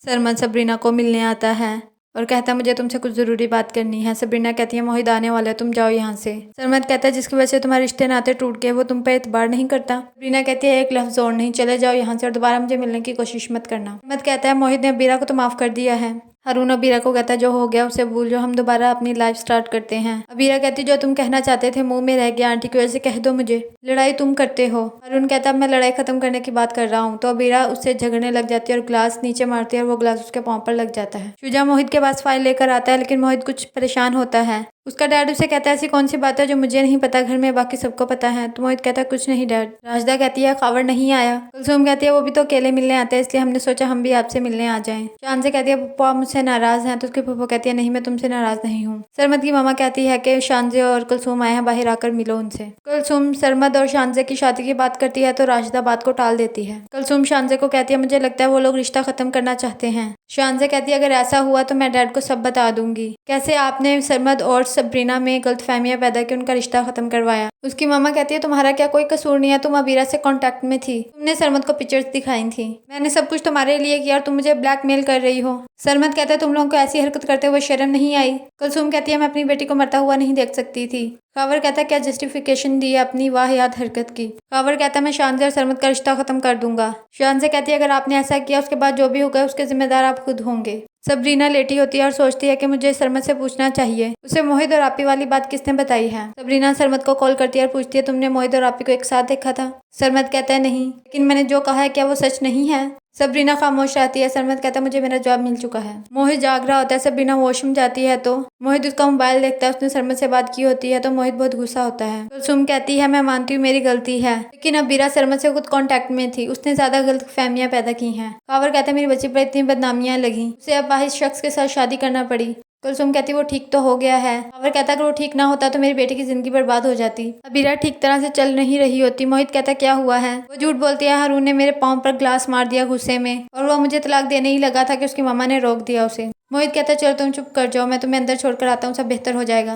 Sarmad Sabrina को मिलने आता है और कहता है मुझे तुमसे कुछ ज़रूरी बात करनी है। सबरीना कहती है मोहित आने वाला है, तुम जाओ यहाँ से। सरमद कहता है जिसकी वजह से तुम्हारे रिश्ते नाते टूट गए वो तुम पे एतबार नहीं करता। सबरीना कहती है एक लफ्ज़ और नहीं, चले जाओ यहाँ से और दोबारा मुझे मिलने की कोशिश मत करना। सरमद कहता है मोहित ने अबीरा को तो माफ़ कर दिया है। हारून अबीरा को कहता है जो हो गया उसे भूल जाओ, हम दोबारा अपनी लाइफ स्टार्ट करते हैं। अबीरा कहती जो तुम कहना चाहते थे मुंह में रह गया, आंटी की वजह से कह दो मुझे, लड़ाई तुम करते हो। हारून कहता है मैं लड़ाई खत्म करने की बात कर रहा हूँ। तो अबीरा उससे झगड़ने लग जाती है और ग्लास नीचे मारती है और वो ग्लास उसके पाँव पर लग जाता है। शुजा मोहित के पास फाइल लेकर आता है लेकिन मोहित कुछ परेशान होता है। उसका डैड उसे कहता है ऐसी कौन सी बात है जो मुझे नहीं पता, घर में बाकी सबको पता है। तो मोहित कहता है कुछ नहीं डैड। राशिदा कहती है खावर नहीं आया। कुलसुम कहती है वो भी तो अकेले मिलने आते हैं इसलिए हमने सोचा हम भी आपसे मिलने आ जाएं। शान से कहती है पप्पा मुझसे नाराज हैं। तो उसकी पप्पा कहती है नहीं मैं तुमसे नाराज नहीं हूँ। सरमद की मामा कहती है कि शानजे और कुलसुम आए हैं, बाहर आकर मिलो उनसे। कुलसुम सरमद और शानजे की शादी की बात करती है तो राशिदा बात को टाल देती है। कुलसुम शानजे को कहती है मुझे लगता है वो लोग रिश्ता खत्म करना चाहते हैं। शानजे कहती है अगर ऐसा हुआ तो मैं डैड को सब बता दूंगी, कैसे आपने सरमद और सबरीना में गलतफहमियां पैदा की, उनका रिश्ता खत्म करवाया। उसकी मामा कहती है तुम्हारा क्या कोई कसूर नहीं है, तुम अबीरा से कांटेक्ट में थी, तुमने सरमद को पिक्चर्स दिखाई थी, मैंने सब कुछ तुम्हारे लिए किया और तुम मुझे ब्लैकमेल कर रही हो। सरमद कहता है तुम लोगों को ऐसी हरकत करते हुए शर्म नहीं आई। कुलसुम कहती है मैं अपनी बेटी को मरता हुआ नहीं देख सकती थी। खावर कहता है क्या जस्टिफिकेशन दी है अपनी वाहियात हरकत की। खावर कहता है मैं शानजे और सरमद का रिश्ता खत्म कर दूंगा। शानजे कहती है अगर आपने ऐसा किया उसके बाद जो भी होगा उसके जिम्मेदार आप खुद होंगे। सबरीना लेटी होती है और सोचती है कि मुझे सरमद से पूछना चाहिए उसे मोहित और आपी वाली बात किसने बताई है। सबरीना सरमद को कॉल करती है और पूछती है तुमने मोहित और आपी को एक साथ देखा था। सरमद कहता है नहीं, लेकिन मैंने जो कहा है क्या वो सच नहीं है। सबरीना खामोश रहती है। सरमद कहता है मुझे मेरा जवाब मिल चुका है। मोहित जाग रहा होता है। सबरीना वॉशरूम जाती है तो मोहित उसका मोबाइल देखता है, उसने सरमद से बात की होती है तो मोहित बहुत गुस्सा होता है। कुलसुम कहती है मैं मानती हूँ मेरी गलती है, लेकिन अबीरा सरमद से खुद कांटेक्ट में थी, उसने ज्यादा गलत फहमियां पैदा की हैं। खावर कहता है मेरी बच्ची पर इतनी बदनामियां लगी, उसे अब वाहिद शख्स के साथ शादी करना पड़ी। कुलसुम कहती वो ठीक तो हो गया है। खावर कहता अगर वो ठीक ना होता तो मेरी बेटी की जिंदगी बर्बाद हो जाती। अबीरा ठीक तरह से चल नहीं रही होती। मोहित कहता क्या हुआ है। वो झूठ बोलती है हारून ने मेरे पाँव पर ग्लास मार दिया गुस्से में और वो मुझे तलाक देने ही लगा था कि उसकी मामा ने रोक दिया उसे। मोहित कहता चलो तुम चुप कर जाओ, मैं तुम्हें अंदर छोड़कर आता हूँ, सब बेहतर हो जाएगा।